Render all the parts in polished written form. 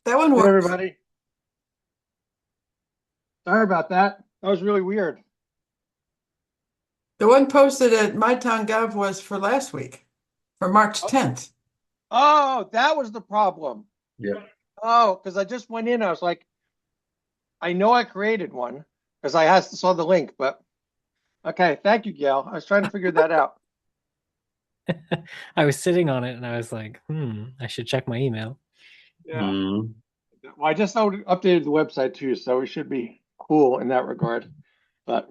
That one Hey works. everybody. Sorry about that. That was really weird. The one posted at MyTownGov was for last week, for March Oh, 10th. oh, that was the problem. Yeah. Oh, because I just went in. I was like, I know I created one because saw the link, but okay. Thank you, Gail. I was trying to figure that out. I was sitting on it and I was like, I should check my email. Yeah. Mm. Well, I just updated the website too, so we should be cool in that regard. But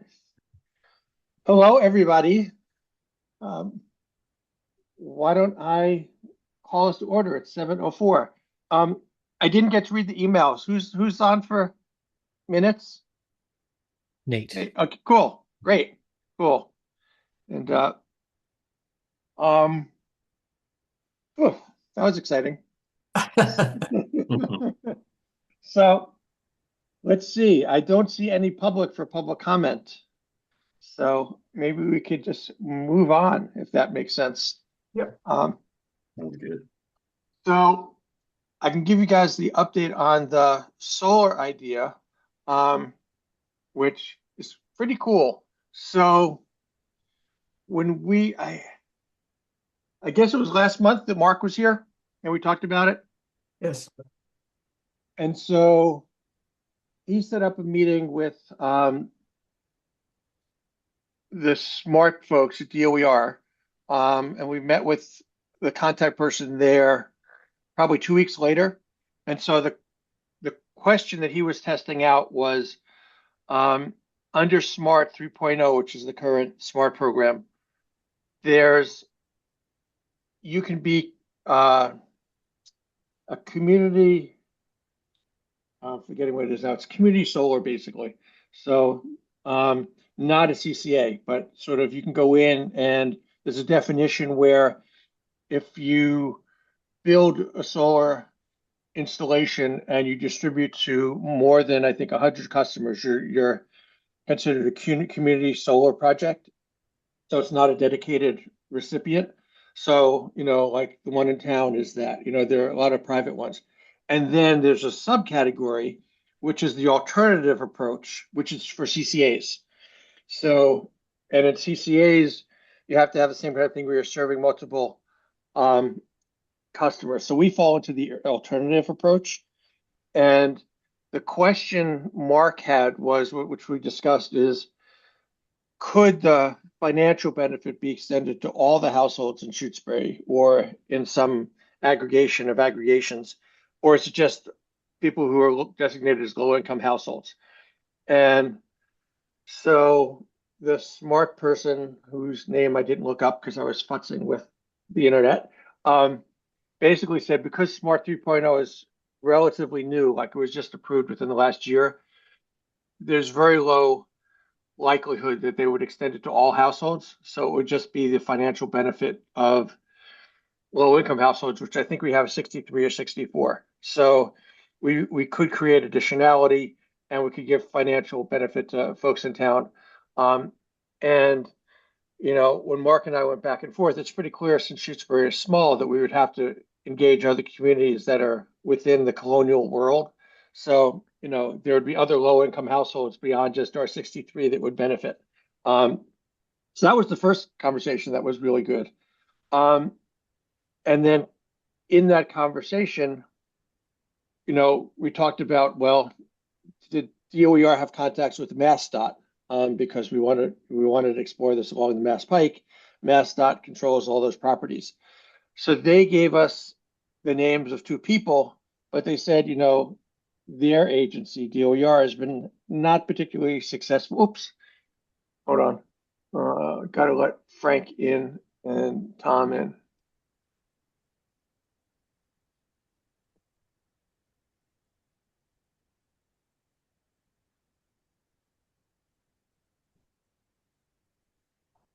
hello, everybody. Um, why don't I call us to order at 7:04? I didn't get to read the emails. Who's on for minutes? Nate. Hey, okay, cool, great, cool. And um, whew, that was exciting. So let's see. I don't see any public for public comment. So maybe we could just move on if that makes sense. Yep. Sounds good. So I can give you guys the update on the solar idea, um, which is pretty cool. So when I guess it was last month that Mark was here and we talked about it. Yes. And so he set up a meeting with the smart folks at DOER, and we met with the contact person there probably 2 weeks later. And so the question that he was testing out was under Smart 3.0, which is the current Smart program, there's you can be a community. I'm forgetting what it is now. It's community solar, basically. So, not a CCA, but sort of you can go in and there's a definition where if you build a solar installation and you distribute to more than, I think, 100 customers, you're considered a community solar project. So it's not a dedicated recipient. So, like the one in town is that, there are a lot of private ones. And then there's a subcategory, which is the alternative approach, which is for CCAs. So, and in CCAs, you have to have the same kind of thing where you're serving multiple um, customers. So we fall into the alternative approach. And the question Mark had was, which we discussed, is could the financial benefit be extended to all the households in Shutesbury or in some aggregation of aggregations, or is it just people who are designated as low income households? And so the smart person whose name I didn't look up because I was futzing with the internet, basically said because Smart 3.0 is relatively new, like it was just approved within the last year, there's very low likelihood that they would extend it to all households. So it would just be the financial benefit of low income households, which I think we have 63 or 64. So we could create additionality and we could give financial benefit to folks in town. Um, and when Mark and I went back and forth, it's pretty clear since Shutesbury is small that we would have to engage other communities that are within the colonial world. So, there would be other low income households beyond just our 63 that would benefit. So that was the first conversation that was really good. And then in that conversation, we talked about, well, did DOER have contacts with MassDOT? Because we wanted to explore this along the Mass Pike. MassDOT controls all those properties. So they gave us the names of two people, but they said, their agency, DOER, has been not particularly successful. Oops, hold on. Got to let Frank in and Tom in.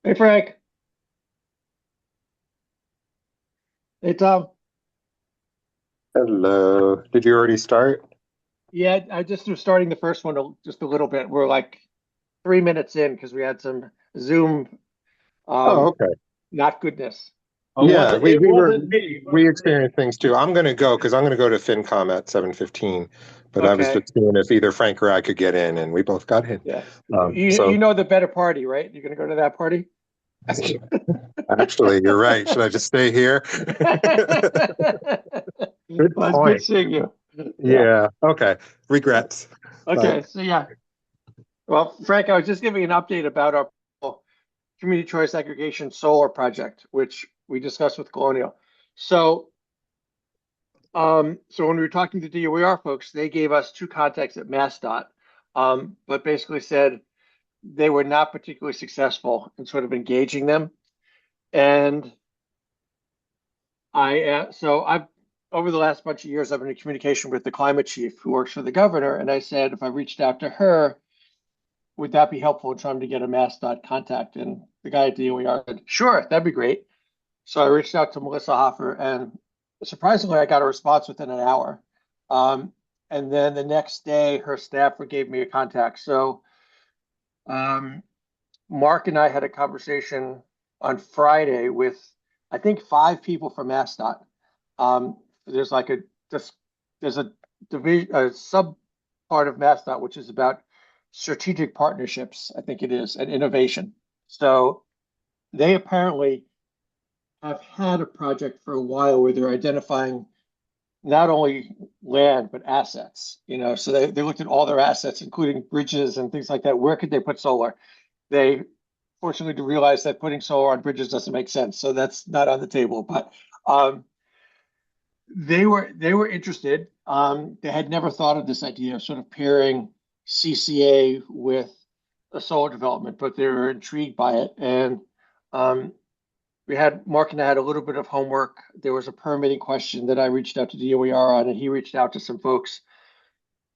Hey, Frank. Hey, Tom. Hello. Did you already start? Yeah, I just was starting the first one just a little bit. We're like 3 minutes in because we had some Zoom Oh, um, okay. not goodness. Oh, Yeah, it we were, wasn't me. we experienced things too. I'm gonna go because I'm gonna go to FinCom at 7:15. But I was Okay. just seeing if either Frank or I could get in, and we both got in. Yeah. So You know the better party, right? You're gonna go to that party? actually, you're right. Should I just stay here? Good Well, it's good point. seeing you. Yeah. Okay. Regrets. Okay. So yeah. Well, Frank, I was just giving an update about our community choice aggregation solar project, which we discussed with Colonial. So, so when we were talking to DOER folks, they gave us two contacts at MassDOT, but basically said they were not particularly successful in sort of engaging them. And so I've over the last bunch of years, I've been in communication with the climate chief who works for the governor, and I said if I reached out to her, would that be helpful in trying to get a MassDOT contact? And the guy at DOER said, sure, that'd be great. So I reached out to Melissa Hoffer, and surprisingly, I got a response within an hour. And then the next day, her staffer gave me a contact. So Mark and I had a conversation on Friday with, I think, 5 people from MassDOT. There's like there's a division, a sub part of MassDOT, which is about strategic partnerships, I think it is, and innovation. So they apparently have had a project for a while where they're identifying not only land, but assets, so they looked at all their assets, including bridges and things like that. Where could they put solar? They fortunately realized that putting solar on bridges doesn't make sense. So that's not on the table, but they were interested. They had never thought of this idea of sort of pairing CCA with a solar development, but they were intrigued by it. And Mark and I had a little bit of homework. There was a permitting question that I reached out to DOER on, and he reached out to some folks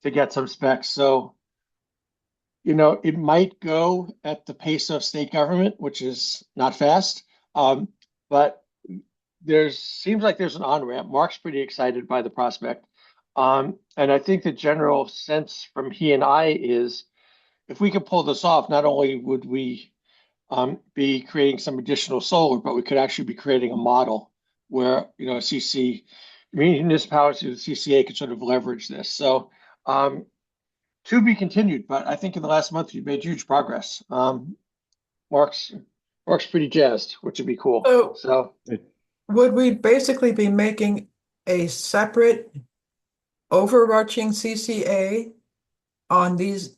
to get some specs. So, it might go at the pace of state government, which is not fast. But seems like there's an on-ramp. Mark's pretty excited by the prospect. And I think the general sense from he and I is if we could pull this off, not only would we be creating some additional solar, but we could actually be creating a model where, municipalities, the CCA could sort of leverage this. So to be continued, but I think in the last month you've made huge progress. Mark's pretty jazzed, which would be cool. So would we basically be making a separate overarching CCA on these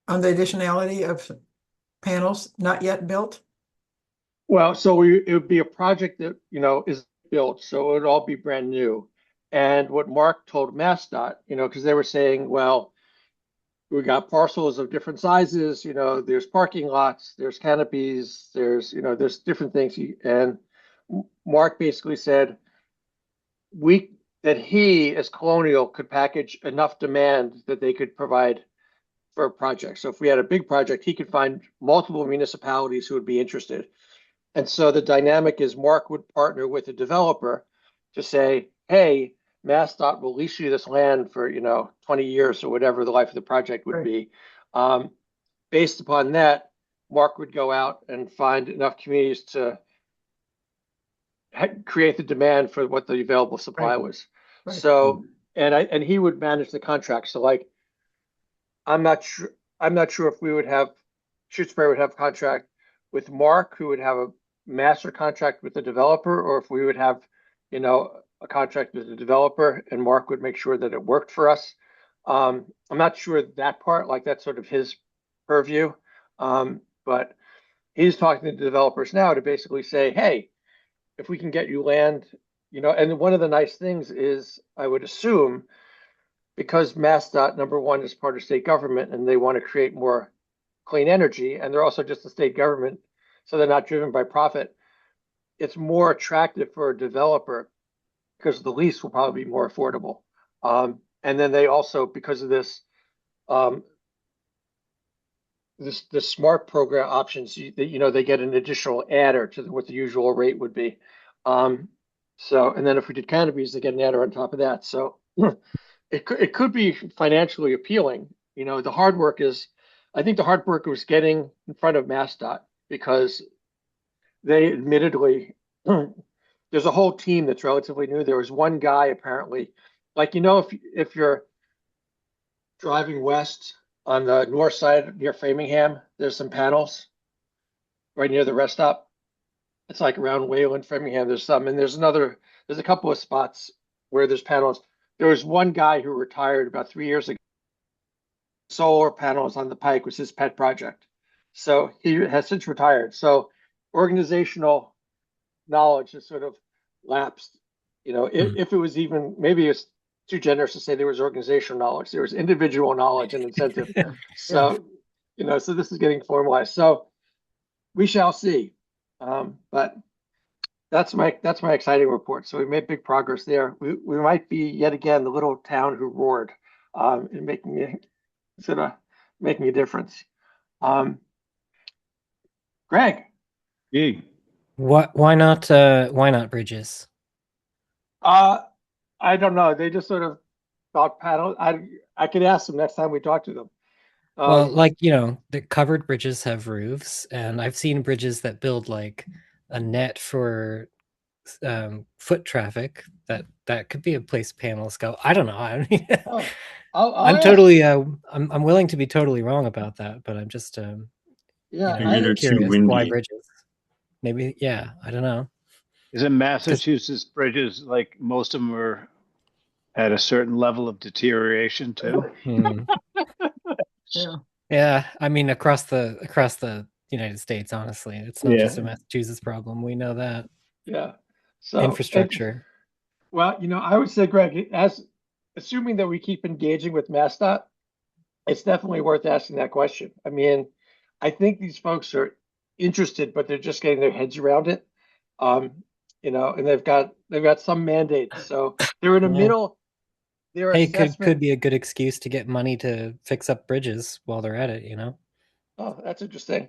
on the additionality of panels not yet built? Well, so it would be a project that, is built, so it would all be brand new. And what Mark told MassDOT, because they were saying, well, we got parcels of different sizes, there's parking lots, there's canopies, there's different things. And Mark basically said that he, as Colonial, could package enough demand that they could provide for a project. So if we had a big project, he could find multiple municipalities who would be interested. And so the dynamic is Mark would partner with a developer to say, hey, MassDOT will lease you this land for, 20 years or whatever the life of the project would be. Based upon that, Mark would go out and find enough communities to create the demand for what the available supply was. So, and he would manage the contract. So like, I'm not sure if we would have, Shutesbury would have a contract with Mark, who would have a master contract with the developer, or if we would have, a contract with the developer and Mark would make sure that it worked for us. I'm not sure that part, like that's sort of his purview. But he's talking to the developers now to basically say, hey, if we can get you land, and one of the nice things is, I would assume, because MassDOT, number one, is part of state government and they want to create more clean energy, and they're also just a state government, so they're not driven by profit. It's more attractive for a developer because the lease will probably be more affordable. And then they also, because of this, the smart program options, they get an additional adder to what the usual rate would be. So, and then if we did canopies, they get an adder on top of that. So it could be financially appealing. The hard work is, I think the hard work was getting in front of MassDOT, because they admittedly, there's a whole team that's relatively new. There was one guy apparently, like, if you're driving west on the north side near Framingham, there's some panels right near the rest stop. It's like around Wayland, Framingham, there's some, and there's a couple of spots where there's panels. There was one guy who retired about 3 years ago. Solar panels on the Pike was his pet project. So he has since retired. So organizational knowledge has sort of lapsed. If it was even, maybe it's too generous to say there was organizational knowledge. There was individual knowledge and incentive. So, so this is getting formalized. So we shall see. But that's my exciting report. So we made big progress there. We might be yet again the little town who roared, in making a difference. Greg. Yay. Why not bridges? I don't know. They just sort of thought panel. I could ask them next time we talk to them. Well, like, the covered bridges have roofs, and I've seen bridges that build like a net for foot traffic. That could be a place panels go. I don't know. I mean, I'll ask. totally I'm willing to be totally wrong about that, but I'm just Yeah, Maybe they're too curious why windy. bridges. Maybe, yeah, I don't know. Isn't Massachusetts bridges like most of them are at a certain level of deterioration too? Yeah. Yeah, I mean across the United States, honestly, it's not just a Massachusetts problem. We know that. Yeah. So Infrastructure. Well, I would say, Greg, assuming that we keep engaging with MassDOT, it's definitely worth asking that question. I mean, I think these folks are interested, but they're just getting their heads around it. And they've got some mandates, so they're in the middle. Their Hey, assessment. could be a good excuse to get money to fix up bridges while they're at it. Oh, that's interesting.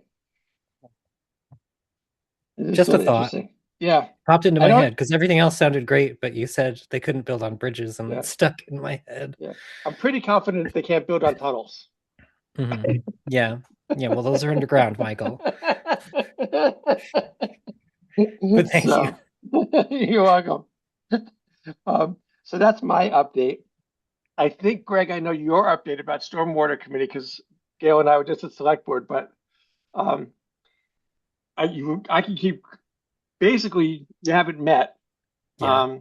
Just a thought. Yeah. Popped into my head because everything else sounded great, but you said they couldn't build on bridges, and Yeah. it stuck in my head. Yeah, I'm pretty confident they can't build on tunnels. Mhm. Yeah. Well, those are underground, Michael. But thank you. You're welcome. So that's my update. I think, Greg, I know your update about Stormwater Committee because Gail and I were just at Select Board, but I can keep. Basically, you haven't met. Yeah.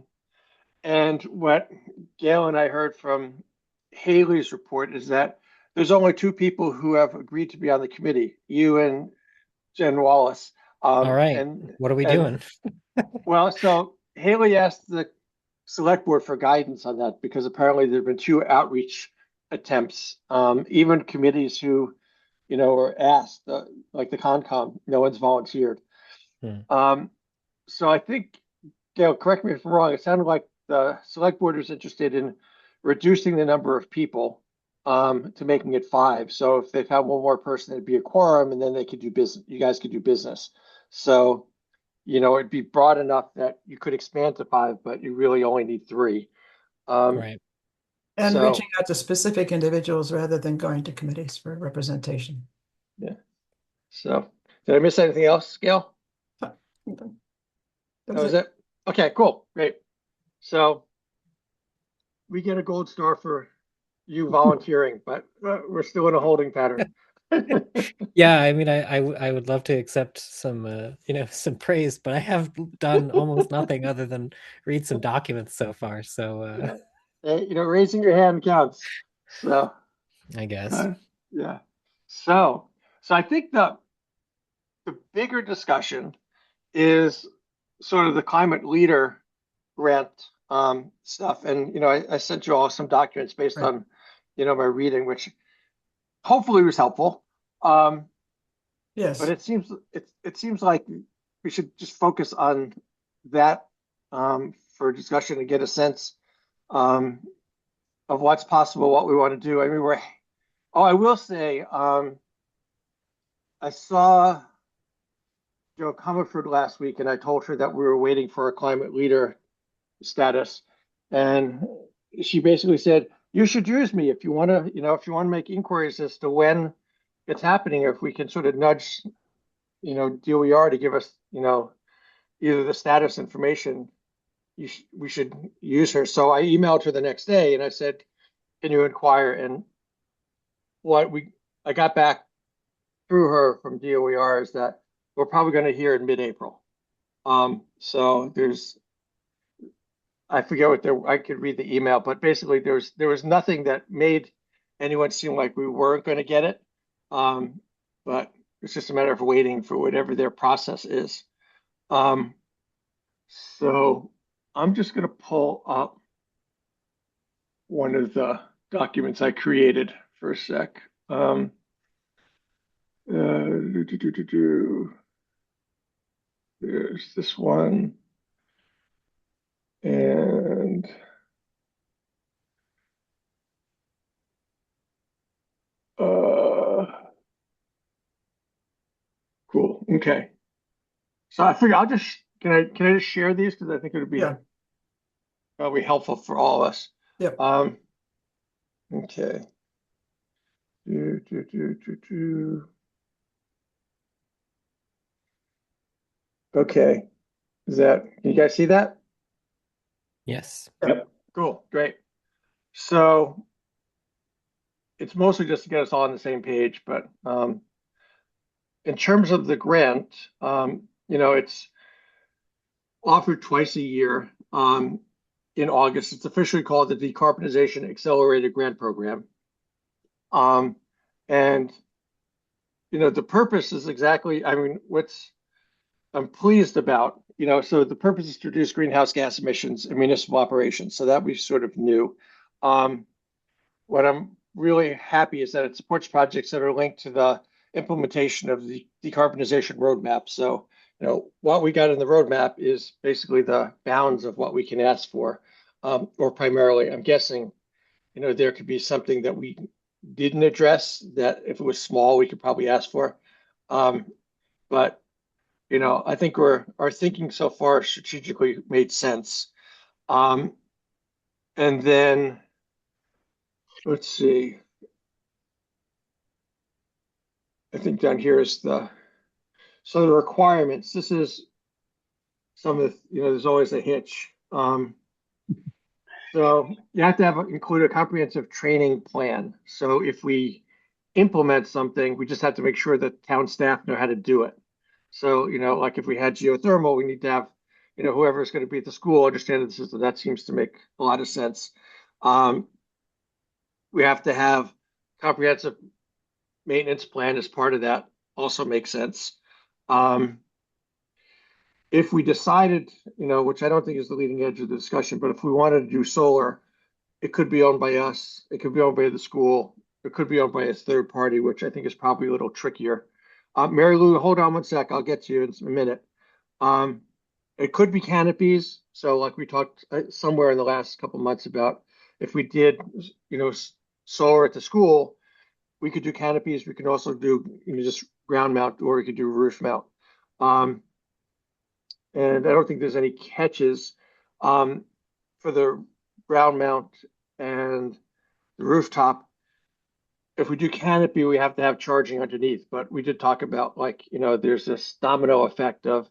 And what Gail and I heard from Haley's report is that there's only two people who have agreed to be on the committee, you and Jen Wallace. All right. And what are we doing? Well, so Haley asked the Select Board for guidance on that because apparently there have been two outreach attempts. Even committees who, were asked, like the Concom, no one's volunteered. So I think, Gail, correct me if I'm wrong, it sounded like the Select Board is interested in reducing the number of people to making it 5. So if they found one more person, it'd be a quorum, and then they could do business. You guys could do business. So, it'd be broad enough that you could expand to 5, but you really only need 3. Right. And reaching out to specific individuals rather than going to committees for representation. Yeah. So did I miss anything else, Gail? That was it. Okay, cool. Great. So we get a gold star for you volunteering, but we're still in a holding pattern. Yeah, I mean, I would love to accept some some praise, but I have done almost nothing other than read some documents so far. So raising your hand counts. So I guess. Yeah. So I think the bigger discussion is sort of the climate leader grant stuff. And, I sent you all some documents based on, my reading, which hopefully was helpful. Yes. But it seems like we should just focus on that for discussion and get a sense of what's possible, what we want to do. I mean, I will say, I saw Joe Comerford last week, and I told her that we were waiting for a climate leader status, and she basically said, "You should use me if you want to, if you want to make inquiries as to when it's happening, if we can sort of nudge DOER to give us, either the status information. We should use her. So I emailed her the next day and I said, can you inquire? And I got back through her from DOER is that we're probably going to hear in mid-April. So I forget I could read the email, but basically there was nothing that made anyone seem like we weren't going to get it. But it's just a matter of waiting for whatever their process is. So I'm just going to pull up one of the documents I created for a sec. There's this one. And cool. Okay. So I figure can I just share these because I think it would be probably helpful for all of us. Yep. Okay. Okay. Can you guys see that? Yes. Yep. Cool. Great. So it's mostly just to get us all on the same page, but in terms of the grant, it's offered twice a year. In August, it's officially called the Decarbonization Accelerated Grant Program. And the purpose is exactly, I'm pleased about, so the purpose is to reduce greenhouse gas emissions in municipal operations. So that we sort of knew. What I'm really happy is that it supports projects that are linked to the implementation of the decarbonization roadmap. So, what we got in the roadmap is basically the bounds of what we can ask for, or primarily, I'm guessing, there could be something that we didn't address that if it was small, we could probably ask for. But, I think our thinking so far strategically made sense. And then, let's see. I think down here is the requirements. This is some of the, there's always a hitch. So you have to include a comprehensive training plan. So if we implement something, we just have to make sure that town staff know how to do it. So, like if we had geothermal, we need to have, whoever is going to be at the school understand the system. That seems to make a lot of sense. We have to have comprehensive maintenance plan as part of that. Also makes sense. If we decided, which I don't think is the leading edge of the discussion, but if we wanted to do solar, it could be owned by us. It could be owned by the school. It could be owned by a third party, which I think is probably a little trickier. Mary Lou, hold on one sec. I'll get to you in a minute. It could be canopies. So like we talked somewhere in the last couple of months about if we did, solar at the school, we could do canopies. We could also do just ground mount, or we could do roof mount. And I don't think there's any catches for the ground mount and the rooftop. If we do canopy, we have to have charging underneath. But we did talk about there's this domino effect of,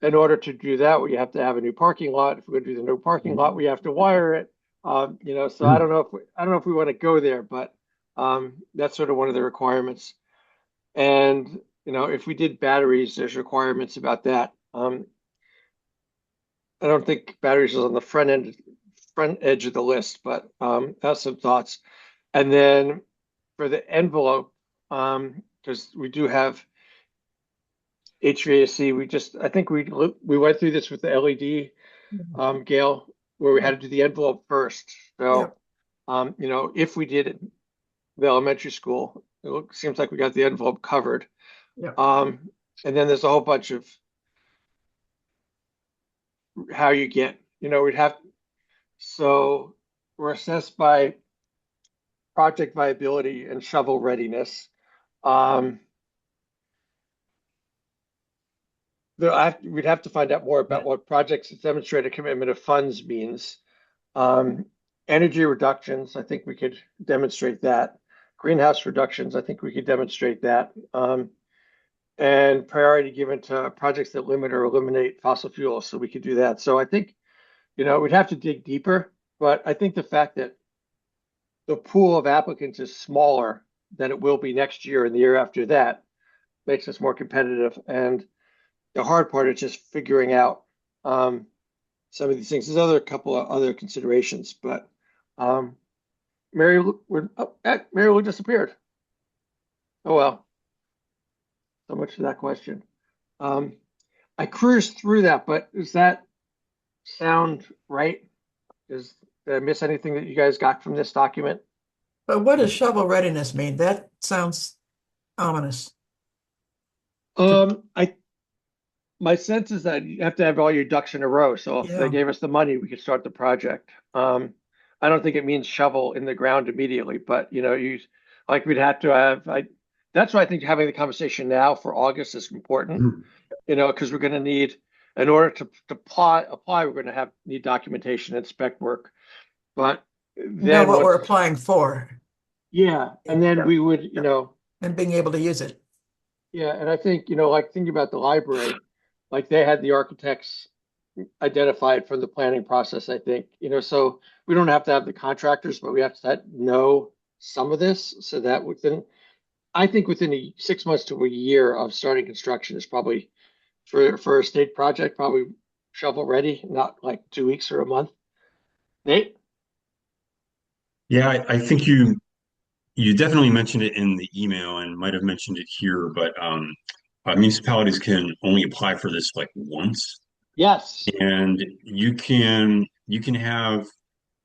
in order to do that, we have to have a new parking lot. If we're going to do the new parking lot, we have to wire it. So I don't know if we want to go there, but that's sort of one of the requirements. And if we did batteries, there's requirements about that. I don't think batteries is on the front edge of the list, but that's some thoughts. And then for the envelope, because we do have HVAC, I think we went through this with the LED, Gail, where we had to do the envelope first. So, if we did it, the elementary school, it seems like we got the envelope covered. Yeah. And then there's a whole bunch of how you get, so we're assessed by project viability and shovel readiness. We'd have to find out more about what projects that demonstrate a commitment of funds means. Energy reductions, I think we could demonstrate that. Greenhouse reductions, I think we could demonstrate that. and priority given to projects that limit or eliminate fossil fuels. So we could do that. So I think, we'd have to dig deeper, but I think the fact that the pool of applicants is smaller than it will be next year and the year after that makes us more competitive. And the hard part is just figuring out some of these things. There's a couple of other considerations, but Mary Lou disappeared. Oh well. So much for that question. I cruised through that, but does that sound right? Did I miss anything that you guys got from this document? But what does shovel readiness mean? That sounds ominous. My sense is that you have to have all your ducks in a row. So if Yeah. they gave us the money, we could start the project. I don't think it means shovel in the ground immediately, but we'd have to have. That's why I think having the conversation now for August is important. Because we're going to need, in order to apply, we're going to need documentation and spec work. But Know then what we're applying for yeah, and then we would, and being able to use it. yeah, and I think, like thinking about the library, like they had the architects identified from the planning process, I think, so we don't have to have the contractors, but we have to know some of this so that within 6 months to a year of starting construction is probably for a state project, probably shovel ready, not like 2 weeks or a month. Nate? Yeah, I think you definitely mentioned it in the email and might have mentioned it here, but municipalities can only apply for this like once, Yes. and you can have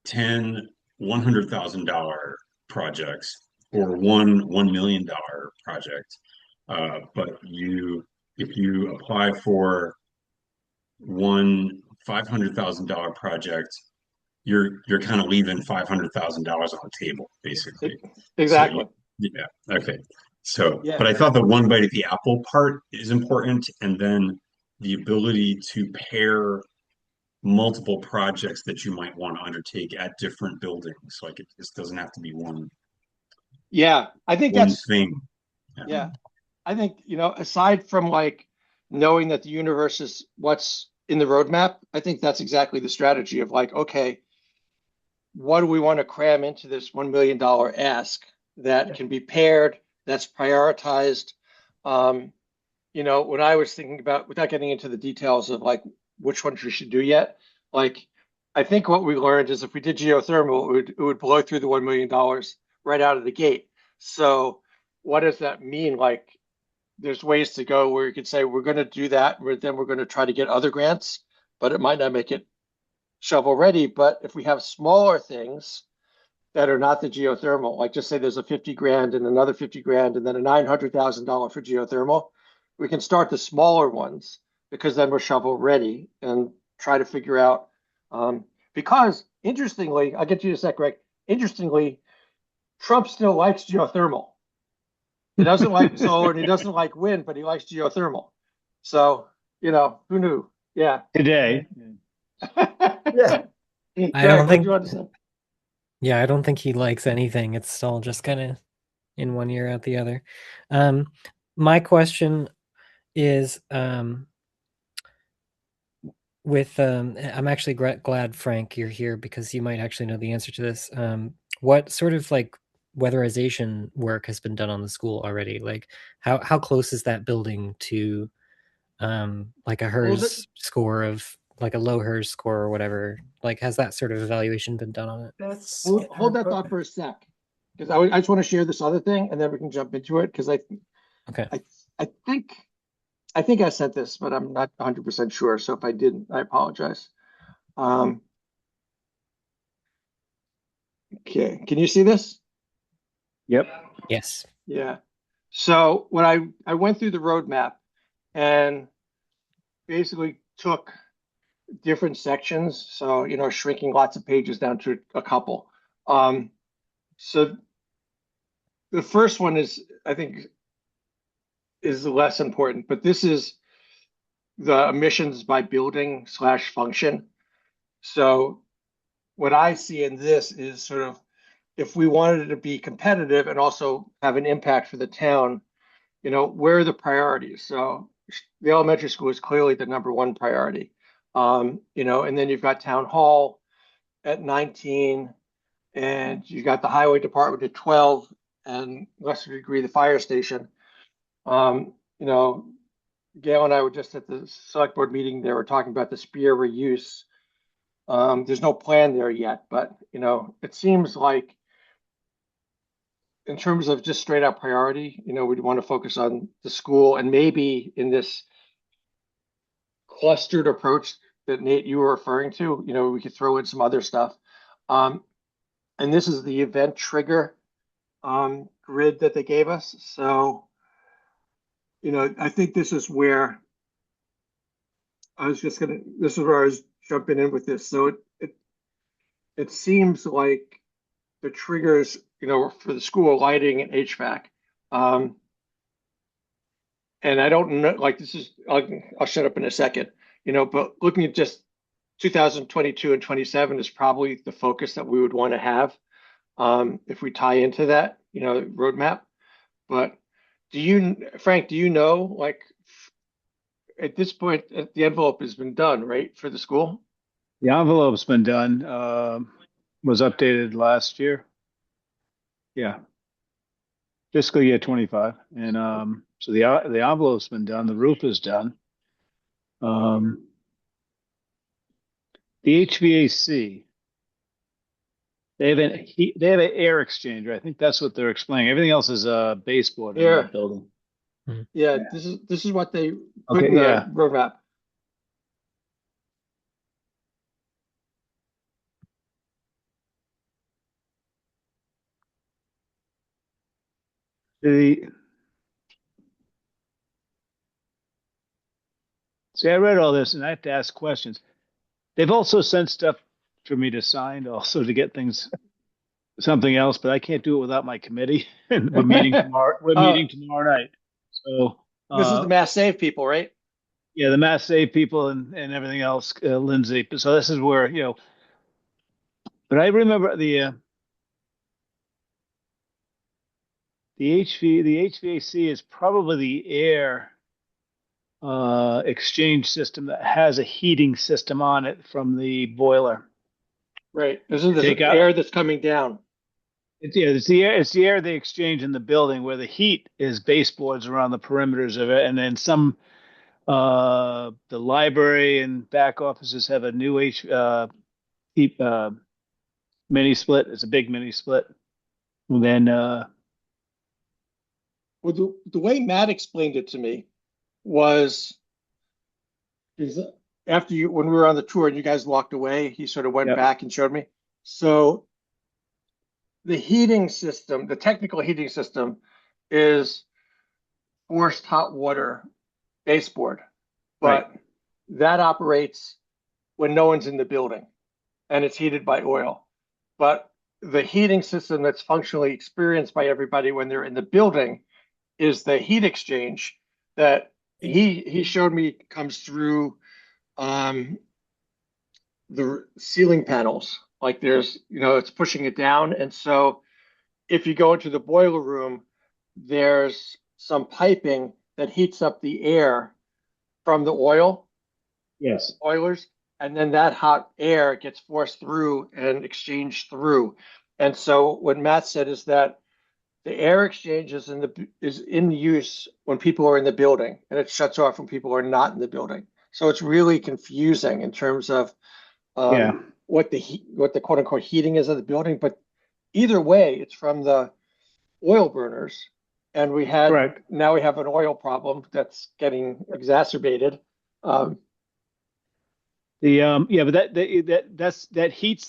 10 $100,000 projects or $1 million project, but if you apply for one $500,000 project, you're kind of leaving $500,000 on the table, basically. Exactly. So, yeah. Okay. So, Yeah. but I thought the one bite at the apple part is important, and then the ability to pair multiple projects that you might want to undertake at different buildings. Like it just doesn't have to be one Yeah, I think one that's thing. yeah. I think, aside from like knowing that the universe is what's in the roadmap, I think that's exactly the strategy of like, okay, what do we want to cram into this $1 million ask that can be paired, that's prioritized? When I was thinking about, without getting into the details of like which ones we should do yet, like I think what we learned is if we did geothermal, it would blow through the $1 million right out of the gate. So what does that mean? Like there's ways to go where you could say we're going to do that, then we're going to try to get other grants, but it might not make it shovel ready. But if we have smaller things that are not the geothermal, like just say there's a 50 grand and another 50 grand and then a $900,000 for geothermal, we can start the smaller ones because then we're shovel ready and try to figure out. Because interestingly, I'll get to you in a sec, Greg. Interestingly, Trump still likes geothermal. He doesn't like solar and he doesn't like wind, but he likes geothermal. So, who knew? Yeah. Today. Yeah. I don't think. Say? Yeah, I don't think he likes anything. It's all just kind of in one ear out the other. My question is I'm actually glad, Frank, you're here because you might actually know the answer to this. What sort of like weatherization work has been done on the school already? Like how close is that building to like a HERS score of like a low HERS score or whatever? Like has that sort of evaluation been done on it? That's Hold that thought for a sec, because I just want to share this other thing and then we can jump into it because I think I sent this, but I'm not 100% sure. So if I didn't, I apologize. Okay, can you see this? Yep. Yes. Yeah. So when I went through the roadmap and basically took different sections, so shrinking lots of pages down to a couple. So the first one is, I think, is less important, but this is the emissions by building / function. So what I see in this is sort of if we wanted it to be competitive and also have an impact for the town, where are the priorities? So the elementary school is clearly the number one priority. And then you've got town hall at 19, and you've got the highway department at 12, and lesser degree, the fire station. Um, you know, Gail and I were just at the select board meeting. They were talking about the spear reuse. There's no plan there yet, but it seems like in terms of just straight out priority, we'd want to focus on the school, and maybe in this clustered approach that Nate, you were referring to, we could throw in some other stuff. And this is the event trigger grid that they gave us. So, I think this is where this is where I was jumping in with this. So it seems like the triggers, for the school lighting and HVAC. And I don't know, like I'll shut up in a second, but looking at just 2022 and 27 is probably the focus that we would want to have if we tie into that, roadmap. But Frank, do you know, like at this point, the envelope has been done, right, for the school? The envelope's been done, was updated last year. Yeah. Fiscal year 25. And so the envelope's been done, the roof is done. The HVAC, they have an air exchanger. I think that's what they're explaining. Everything else is baseboard in Yeah. that building. Yeah, this is what they put Okay, in the yeah. roadmap. See, I read all this and I have to ask questions. They've also sent stuff for me to sign, also to get something else, but I can't do it without my committee. And we're meeting tomorrow. We're Oh. meeting tomorrow night. So This is the Mass Save people, right? yeah, the Mass Save people and everything else, Lindsay. So this is where but I remember the HVAC is probably the air exchange system that has a heating system on it from the boiler. Right. This is the Take out- air that's coming down. It's the air they exchange in the building where the heat is baseboards around the perimeters of it, and then the library and back offices have a new heat mini split. It's a big mini split. And then Well, the way Matt explained it to me was after when we were on the tour and you guys walked away, he sort of went Yep. back and showed me. So the heating system, the technical heating system, is forced hot water baseboard, but that operates when no one's in the building and it's heated by oil. But the heating system that's functionally experienced by everybody when they're in the building is the heat exchange that he showed me comes through the ceiling panels. Like there's, it's pushing it down. And so if you go into the boiler room, there's some piping that heats up the air from the boilers, and then that hot air gets forced through and exchanged through. And so what Matt said is that the air exchange is in use when people are in the building, and it shuts off when people are not in the building. So it's really confusing in terms of what the quote unquote heating is of the building. But either way, it's from the oil burners, and now we have an oil problem that's getting exacerbated. but that heats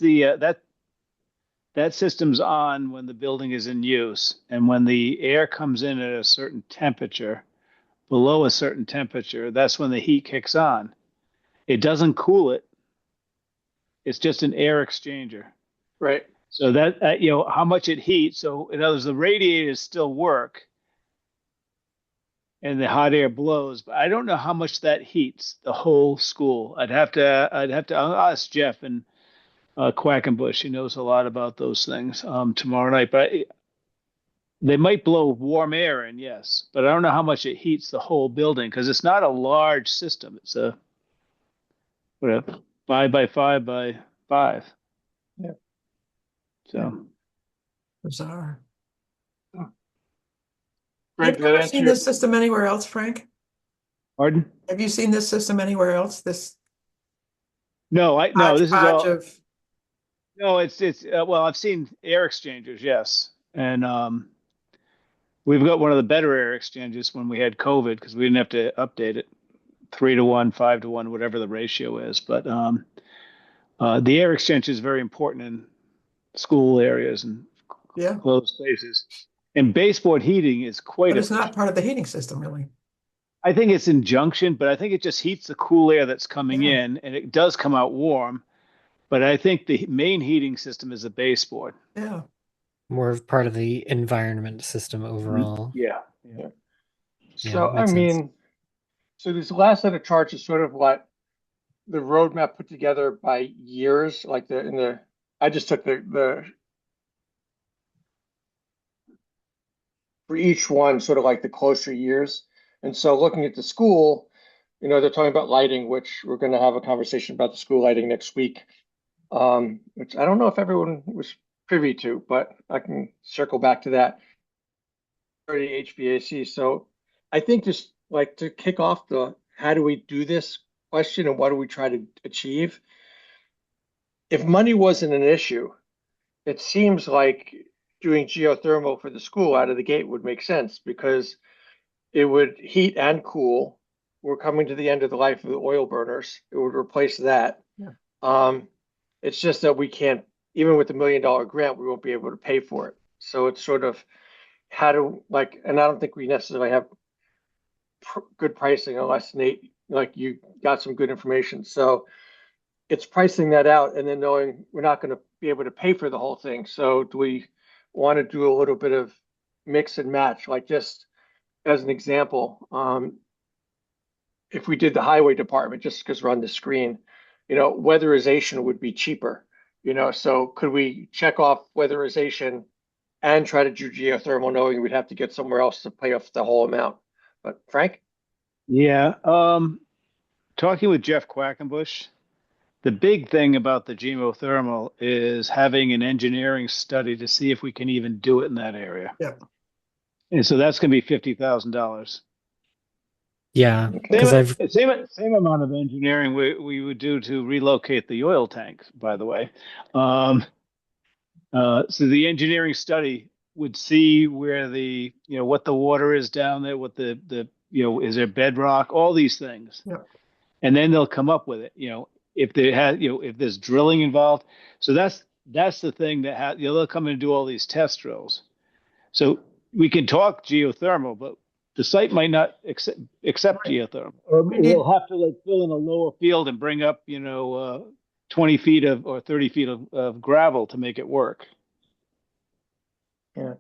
that system's on when the building is in use, and when the air comes in at a certain temperature, below a certain temperature, that's when the heat kicks on. It doesn't cool it. It's just an air exchanger. Right. So that how much it heats. So in other words, the radiators still work, and the hot air blows, but I don't know how much that heats the whole school. I'll ask Jeff and Quackenbush. He knows a lot about those things tomorrow night. But They might blow warm air in, yes, but I don't know how much it heats the whole building because it's not a large system. It's a what, 5 by 5 by 5. Yeah. So Bizarre. Greg, Have did you that ever answer seen your? this system anywhere else, Frank? pardon? Have you seen this system anywhere else? This No, this is hodgepodge all. of, No, it's well, I've seen air exchangers, yes, and we've got one of the better air exchangers when we had COVID because we didn't have to update it 3 to 1, 5 to 1, whatever the ratio is. But the air exchange is very important in school areas and yeah, closed spaces. And baseboard heating is quite but it's not efficient. part of the heating system, really. I think it's in junction, but I think it just heats the cool air that's coming Yeah. in, and it does come out warm. But I think the main heating system is the baseboard. Yeah. More of part of the environment system overall. Yeah. Yeah. Yeah, So, I makes sense. mean, so this last set of charts is sort of what the roadmap put together by years, like I just took the for each one, sort of like the closer years. And so looking at the school, they're talking about lighting, which we're going to have a conversation about the school lighting next week, which I don't know if everyone was privy to, but I can circle back to that. Already HVAC. So I think just like to kick off the how do we do this question and what do we try to achieve? If money wasn't an issue, it seems like doing geothermal for the school out of the gate would make sense because it would heat and cool. We're coming to the end of the life of the oil burners. It would replace that. Yeah. It's just that we can't, even with the $1 million grant, we won't be able to pay for it. So it's sort of how to and I don't think we necessarily have good pricing unless Nate, you got some good information. So it's pricing that out and then knowing we're not going to be able to pay for the whole thing. So do we want to do a little bit of mix and match? Like just as an example, if we did the highway department, just because we're on the screen, weatherization would be cheaper. So could we check off weatherization and try to do geothermal, knowing we'd have to get somewhere else to pay off the whole amount? But Frank? Yeah. Talking with Jeff Quackenbush, the big thing about the geothermal is having an engineering study to see if we can even do it in that area. Yeah. And so that's going to be $50,000. Yeah, because I've Same amount of engineering we would do to relocate the oil tank, by the way. So the engineering study would see where what the water is down there, what the is there bedrock, all these things. Yeah. And then they'll come up with it, if they had, if there's drilling involved. So that's the thing that they'll come in and do all these test drills. So we can talk geothermal, but the site might not accept geothermal. Or we'll have to fill in a lower field and bring up, 20 feet or 30 feet of gravel to make it work. Yeah.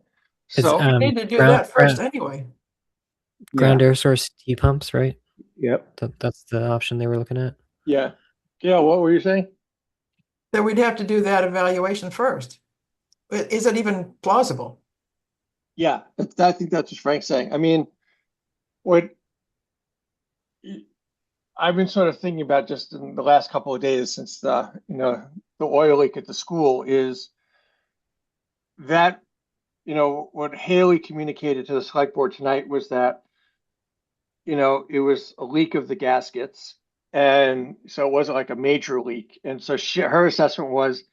It's, So We need to do that first anyway. ground air source heat pumps, right? Yep. That's the option they were looking at. yeah. Gail, what were you saying? Then we'd have to do that evaluation first. Is it even plausible? Yeah, I think that's what Frank's saying. I mean, what I've been sort of thinking about just in the last couple of days since the oil leak at the school is that, what Haley communicated to the select board tonight was that, it was a leak of the gaskets. And so it wasn't like a major leak. And so her assessment was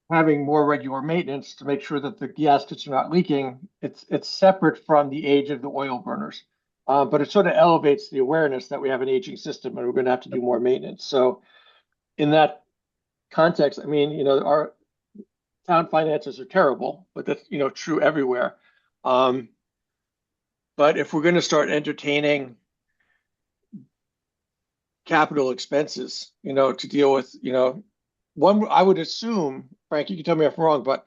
having more regular maintenance to make sure that the gaskets are not leaking. It's separate from the age of the oil burners. But it sort of elevates the awareness that we have an aging system and we're going to have to do more maintenance. So in that context, I mean, our town finances are terrible, but that's, true everywhere. But if we're going to start entertaining capital expenses, to deal with, one, I would assume, Frank, you can tell me if I'm wrong, but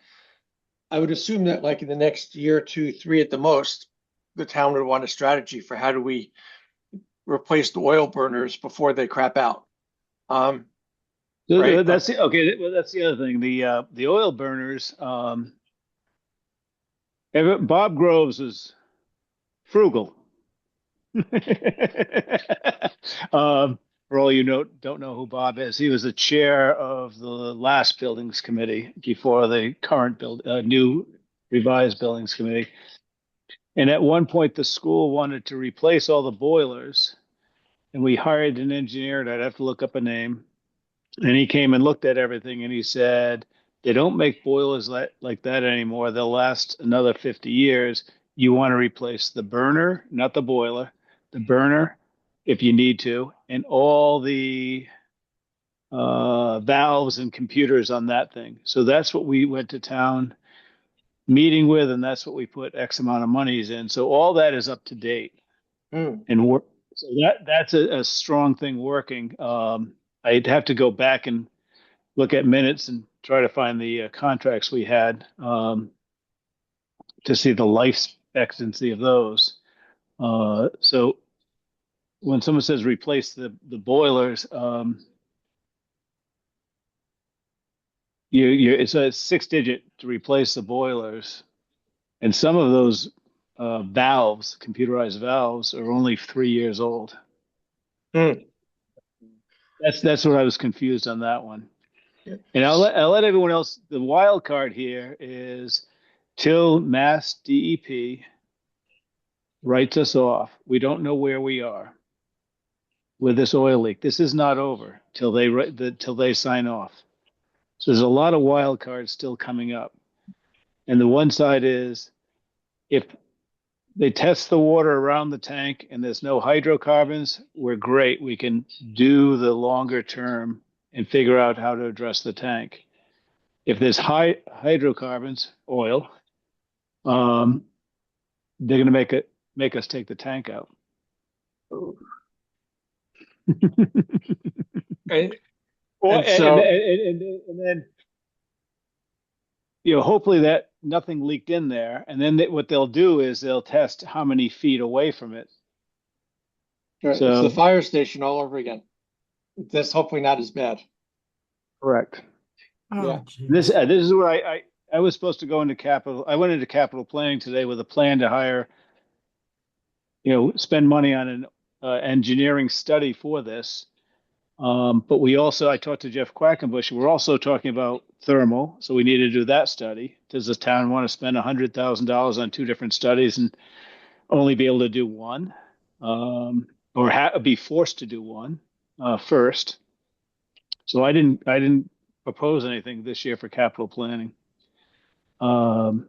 I would assume that in the next year, 2, 3 at the most, the town would want a strategy for how do we replace the oil burners before they crap out. Right? That's okay. Well, that's the other thing. The oil burners, Bob Groves is frugal. For all you don't know who Bob is, he was the chair of the last buildings committee before the current new revised buildings committee. And at one point, the school wanted to replace all the boilers, and we hired an engineer. And I'd have to look up a name. And he came and looked at everything, and he said, "They don't make boilers like that anymore. They'll last another 50 years. You want to replace the burner, not the boiler, the burner, if you need to, and all the valves and computers on that thing." So that's what we went to town meeting with, and that's what we put X amount of monies in. So all that is up to date, and so that's a strong thing working. I'd have to go back and look at minutes and try to find the contracts we had to see the life expectancy of those. So when someone says replace the boilers, it's a 6-digit to replace the boilers, and some of those valves, computerized valves, are only 3 years old. That's what I was confused on that one. Yeah. And I'll let everyone else. The wild card here is till Mass DEP writes us off. We don't know where we are with this oil leak. This is not over till they sign off. So there's a lot of wild cards still coming up. And the one side is if they test the water around the tank and there's no hydrocarbons, we're great. We can do the longer term and figure out how to address the tank. If there's high hydrocarbons, oil, they're going to make us take the tank out. And then, hopefully that nothing leaked in there. And then what they'll do is they'll test how many feet away from it. Right, So- it's the fire station all over again. That's hopefully not as bad. Correct. Oh, Yeah. geez. This is where I was supposed to go into capital. I went into capital planning today with a plan to hire, spend money on an engineering study for this. But I talked to Jeff Quackenbush. We're also talking about thermal, so we need to do that study. Does the town want to spend $100,000 on 2 different studies and only be able to do one, or be forced to do one first? So I didn't propose anything this year for capital planning, and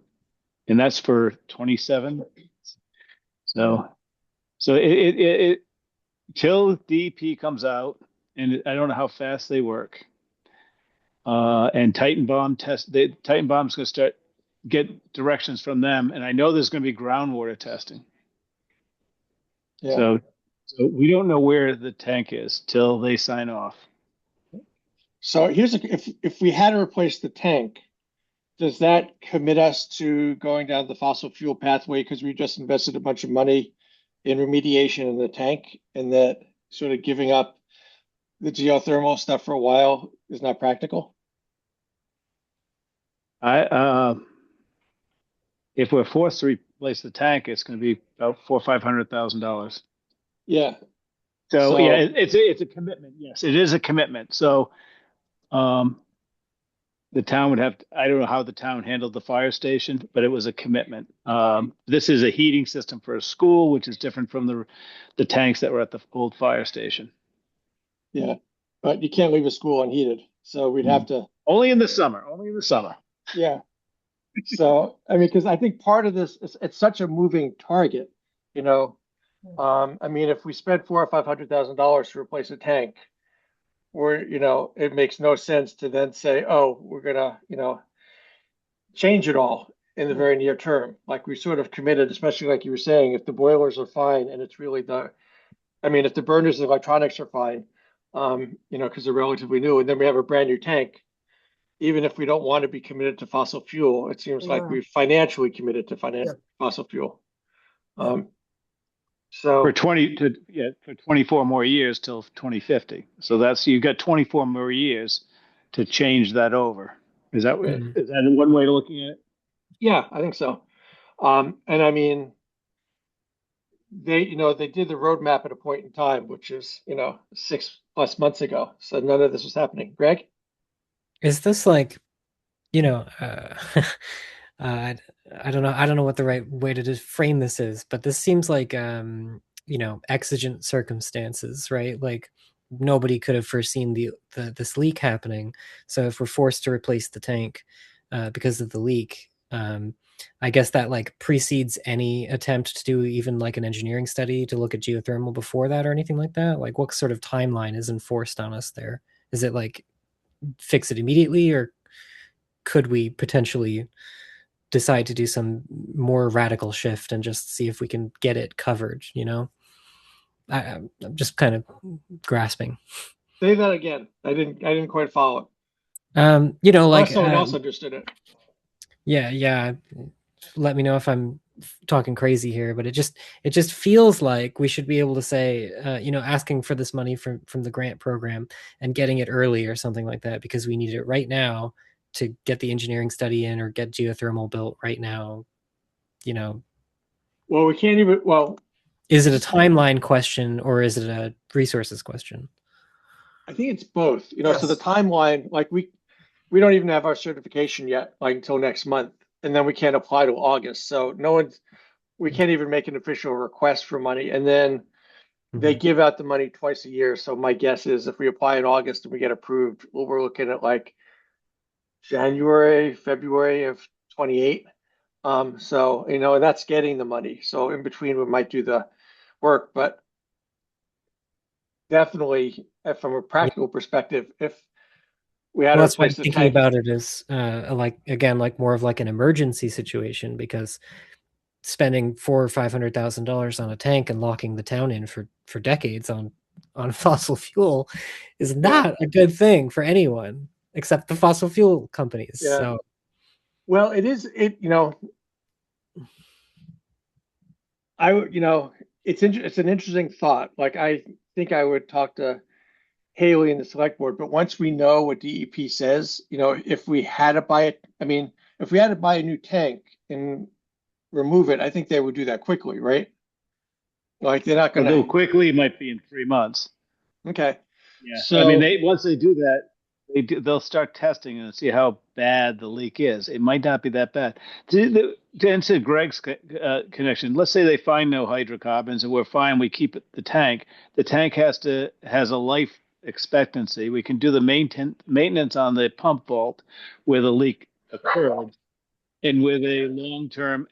that's for 27. So it till DEP comes out. And I don't know how fast they work. And Titanbom's going to start get directions from them, and I know there's going to be groundwater testing. Yeah. So we don't know where the tank is till they sign off. So if we had to replace the tank, does that commit us to going down the fossil fuel pathway because we just invested a bunch of money in remediation in the tank, and that sort of giving up the geothermal stuff for a while is not practical? If we're forced to replace the tank, it's going to be about $400,000 or $500,000. Yeah. So yeah, it's a commitment. Yes, it is a commitment. So, the town would have. I don't know how the town handled the fire station, but it was a commitment. This is a heating system for a school, which is different from the tanks that were at the old fire station. Yeah, but you can't leave a school unheated, so we'd have to. Only in the summer. Only in the summer. Yeah. So I mean, because I think part of this is it's such a moving target, I mean, if we spend $400,000 or $500,000 to replace a tank, it makes no sense to then say, oh, we're gonna, change it all in the very near term. Like we sort of committed, especially like you were saying, if the boilers are fine and it's really if the burners and electronics are fine, because they're relatively new, and then we have a brand new tank, even if we don't want to be committed to fossil fuel, it seems like we're financially committed to fossil fuel. So For 24 more years till 2050. So you've got 24 more years to change that over. Is that one way of looking at it? yeah, I think so. And I mean, they did the roadmap at a point in time, which is, 6+ months ago. So none of this was happening. Greg? Is this like, you know, I, I don't know. I don't know what the right way to just frame this is, but this seems like, exigent circumstances, right? Like nobody could have foreseen this leak happening. So if we're forced to replace the tank because of the leak, I guess that like precedes any attempt to do even like an engineering study to look at geothermal before that or anything like that. Like what sort of timeline is enforced on us there? Is it like fix it immediately, or could we potentially decide to do some more radical shift and just see if we can get it covered? I'm just kind of grasping. Say that again. I didn't quite follow. Like Unless someone else understood it. yeah. Let me know if I'm talking crazy here, but it just feels like we should be able to say, asking for this money from the grant program and getting it early or something like that because we need it right now to get the engineering study in or get geothermal built right now. You know, Well, we can't even, well, is it a timeline question or is it a resources question? I think it's both, so the Yes. timeline, like we don't even have our certification yet, like until next month, and then we can't apply till August. So we can't even make an official request for money. And then they Mhm. give out the money twice a year. So my guess is if we apply in August and we get approved, well, we're looking at like January, February of 28. So, and that's getting the money. So in between, we might do the work, but definitely from a Yeah. practical perspective, if we had Well, to that's why I'm replace the thinking tank, about it as like again, like more of like an emergency situation because spending $400,000 or $500,000 on a tank and locking the town in for decades on fossil fuel is yeah, not a good thing for anyone except the fossil fuel companies. yeah. So Well, it is, I would, it's an interesting thought. Like I think I would talk to Haley in the select board, but once we know what DEP says, if we had to buy it, I mean, if we had to buy a new tank and remove it, I think they would do that quickly, right? Like they're not Although gonna, quickly it might be in 3 months. okay. Yeah, I mean, So, once they do that, they'll start testing and see how bad the leak is. It might not be that bad. To answer Greg's connection, let's say they find no hydrocarbons and we're fine. We keep the tank. The tank has a life expectancy. We can do the maintenance on the pump vault where the leak occurred, and with a long-term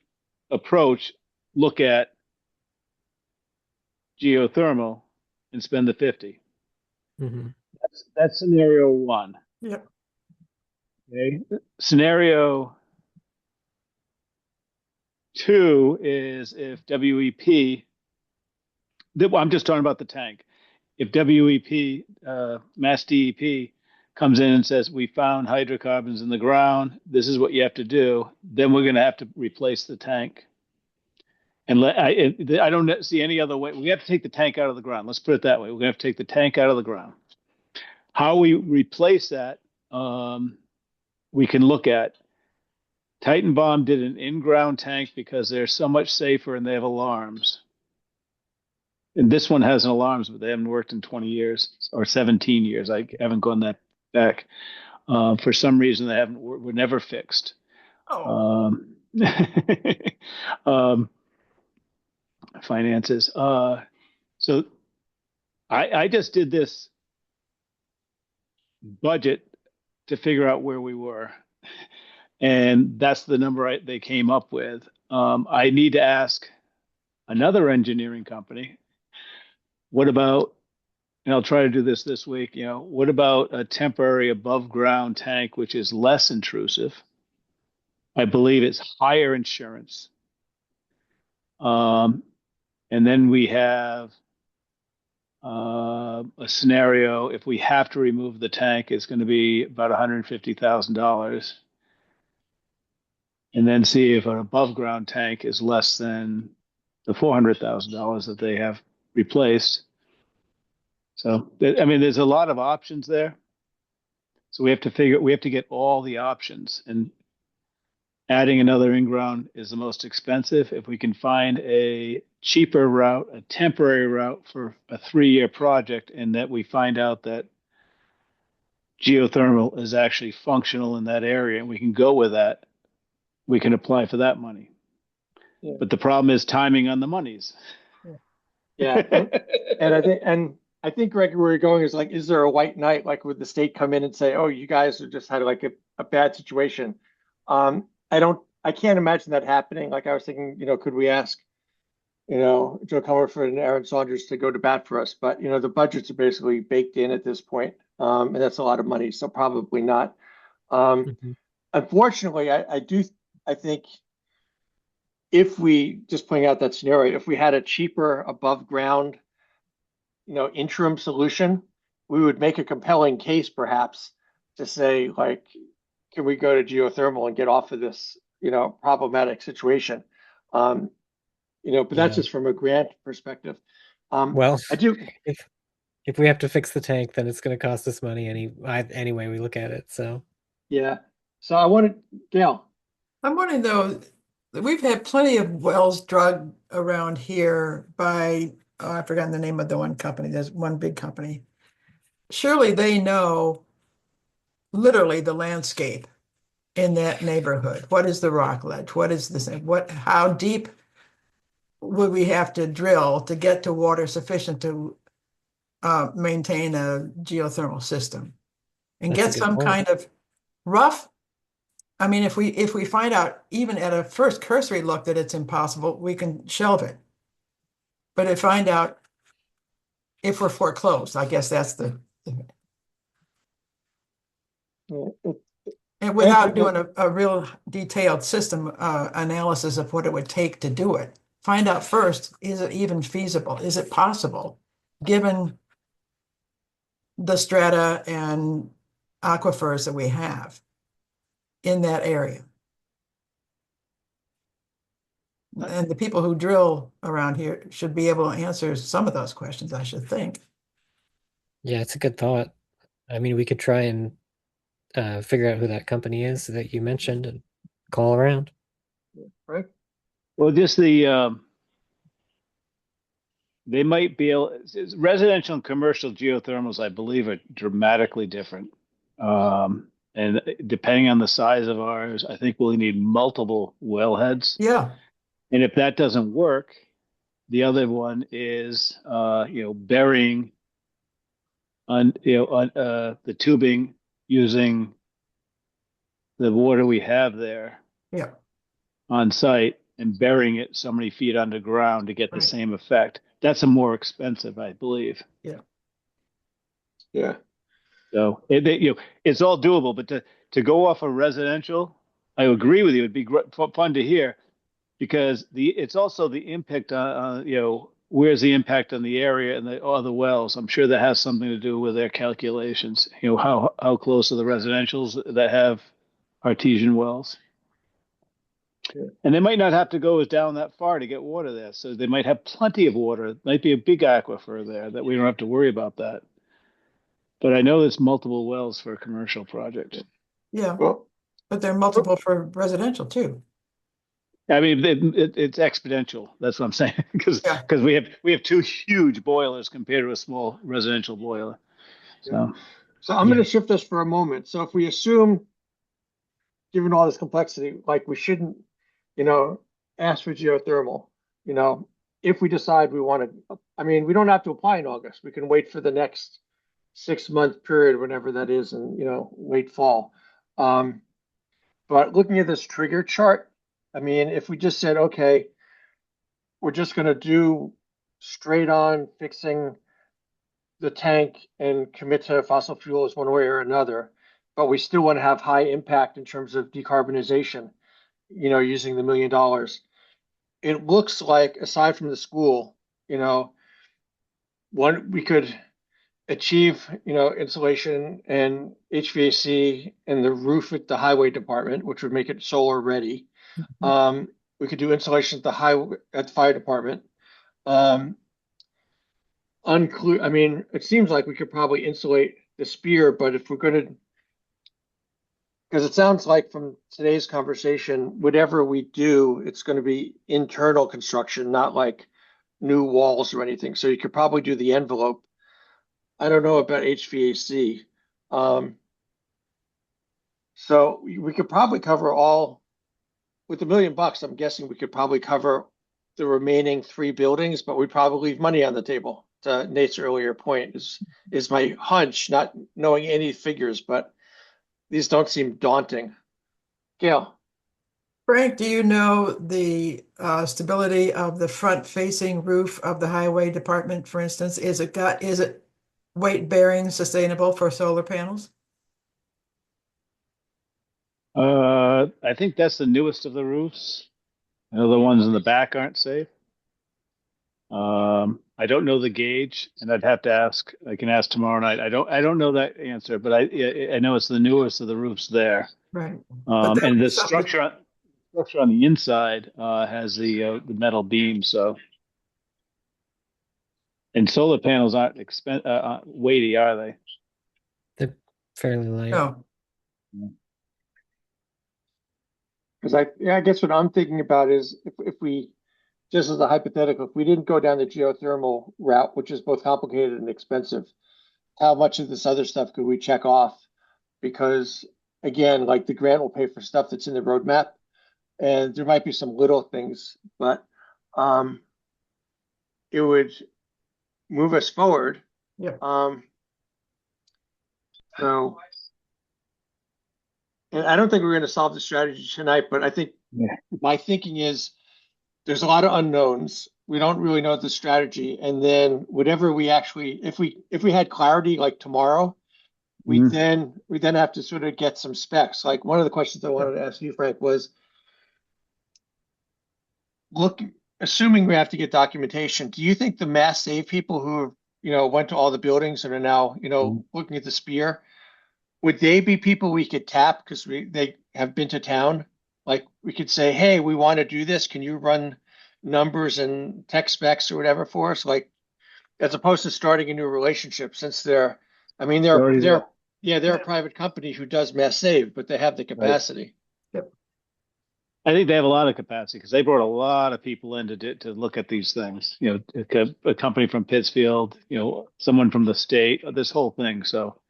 approach, look at geothermal and spend the 50. mhm. That's scenario one. Yep. Okay. Scenario two is if WEP, I'm just talking about the tank. If WEP, Mass DEP, comes in and says, we found hydrocarbons in the ground, this is what you have to do, then we're going to have to replace the tank. And I don't see any other way. We have to take the tank out of the ground. Let's put it that way. We're going to have to take the tank out of the ground. How we replace that, we can look at. Titan Bomb did an in-ground tank because they're so much safer and they have alarms. And this one has alarms, but they haven't worked in 20 years or 17 years. I haven't gone that back. For some reason, they were never fixed. Oh, Um, finances. So I just did this budget to figure out where we were. And that's the number they came up with. I need to ask another engineering company, what about, and I'll try to do this week, what about a temporary above ground tank, which is less intrusive? I believe it's higher insurance. And then we have a scenario, if we have to remove the tank, it's going to be about $150,000. And then see if an above ground tank is less than the $400,000 that they have replaced. So, I mean, there's a lot of options there. So we have to get all the options. adding another in-ground is the most expensive. If we can find a cheaper route, a temporary route for a 3-year project, and that we find out that geothermal is actually functional in that area and we can go with that, we can apply for that money. Yeah. But the problem is timing on the monies. Yeah, and I think Greg, where you're going is like, is there a white knight? Like, would the state come in and say, "Oh, you guys have just had like a bad situation"? I can't imagine that happening. Like I was thinking, could we ask, Joe Comerford and Aaron Saunders to go to bat for us? But the budgets are basically baked in at this point, and that's a lot of money, so probably not. Mhm. Unfortunately, I think if we just playing out that scenario, if we had a cheaper above ground, interim solution, we would make a compelling case perhaps to say, like, can we go to geothermal and get off of this, problematic situation? But that's Yeah. just from a grant perspective. Well, I do. if we have to fix the tank, then it's going to cost us money anyway we look at it. So Yeah. So I wanted, Gail. I'm wondering though, we've had plenty of wells drug around here by, oh, I've forgotten the name of the one company. There's one big company. Surely they know literally the landscape in that neighborhood. What is the rock ledge? What is this? How deep would we have to drill to get to water sufficient to maintain a geothermal system and That's a get good some point. kind of rough. I mean, if we find out even at a first cursory look that it's impossible, we can shelve it. But if find out if we're foreclosed, I guess that's and without doing a real detailed system analysis of what it would take to do it, find out first, is it even feasible? Is it possible, given the strata and aquifers that we have in that area? And the people who drill around here should be able to answer some of those questions, I should think. Yeah, it's a good thought. I mean, we could try and figure out who that company is that you mentioned and call around. Right. Well, just they might be able, residential and commercial geothermals, I believe, are dramatically different. And depending on the size of ours, I think we'll need multiple wellheads. Yeah. And if that doesn't work, the other one is, burying on, the tubing using the water we have there Yeah. on site and burying it so many feet underground to get the Right. same effect. That's a more expensive, I believe. Yeah. So it's all doable, but to go off of residential, I agree with you. It'd be fun to hear, because it's also the impact on where's the impact on the area and the other wells. I'm sure that has something to do with their calculations. How close are the residentials that have artesian wells? Yeah. And they might not have to go down that far to get water there, so they might have plenty of water. It might be a big aquifer there that we don't have to worry about that. But I know there's multiple wells for a commercial project. Yeah. Well, But they're multiple for residential too. I mean, it's exponential. That's what I'm saying, because Yeah. we have two huge boilers compared to a small residential boiler. So I'm going to shift this for a moment. So if we assume, given all this complexity, like we shouldn't, ask for geothermal, if we decide we want to, I mean, we don't have to apply in August. We can wait for the next 6-month period, whenever that is, and, late fall. But looking at this trigger chart, I mean, if we just said, okay, we're just going to do straight on fixing the tank and commit to fossil fuels one way or another, but we still want to have high impact in terms of decarbonization, using the $1 million. It looks like, aside from the school, we could achieve, insulation and HVAC and the roof at the highway department, which would make it solar ready. We could do insulation at the fire department. I mean, it seems like we could probably insulate the Spear, but if we're going to because it sounds like from today's conversation, whatever we do, it's going to be internal construction, not like new walls or anything. So you could probably do the envelope. I don't know about HVAC. So we could probably cover all, with $1 million, I'm guessing we could probably cover the remaining 3 buildings, but we'd probably leave money on the table. To Nate's earlier point is my hunch, not knowing any figures, but these don't seem daunting. Gail, Frank, do you know the stability of the front-facing roof of the highway department, for instance? Is it weight-bearing, sustainable for solar panels? I think that's the newest of the roofs. I know the ones in the back aren't safe. I don't know the gauge, and I'd have to ask. I can ask tomorrow night. I don't know that answer, but I know it's the newest of the roofs there. Right. But that And the was something- structure on the inside has the metal beam. So, and solar panels aren't weighty, are they? They're fairly light. No, because I guess what I'm thinking about is if we, just as a hypothetical, if we didn't go down the geothermal route, which is both complicated and expensive, how much of this other stuff could we check off? Because again, like the grant will pay for stuff that's in the roadmap, and there might be some little things, but it would move us forward. Yeah. So, and I don't think we're going to solve the strategy tonight, but I think my thinking is there's a lot of unknowns. We don't really know the strategy, and then whatever we actually, if we had clarity like tomorrow, we then have to sort of get some specs. Like one of the questions I wanted to ask you, Frank, was assuming we have to get documentation, do you think the Mass Save people who went to all the buildings and are now looking at the spear, would they be people we could tap because they have been to town? Like we could say, hey, we want to do this. Can you run numbers and tech specs or whatever for us? Like, as opposed to starting a new relationship, since they're a private company who does Mass Save, but they have the capacity. Right. Yep. I think they have a lot of capacity because they brought a lot of people in to look at these things. A company from Pittsfield, someone from the state, this whole thing. So,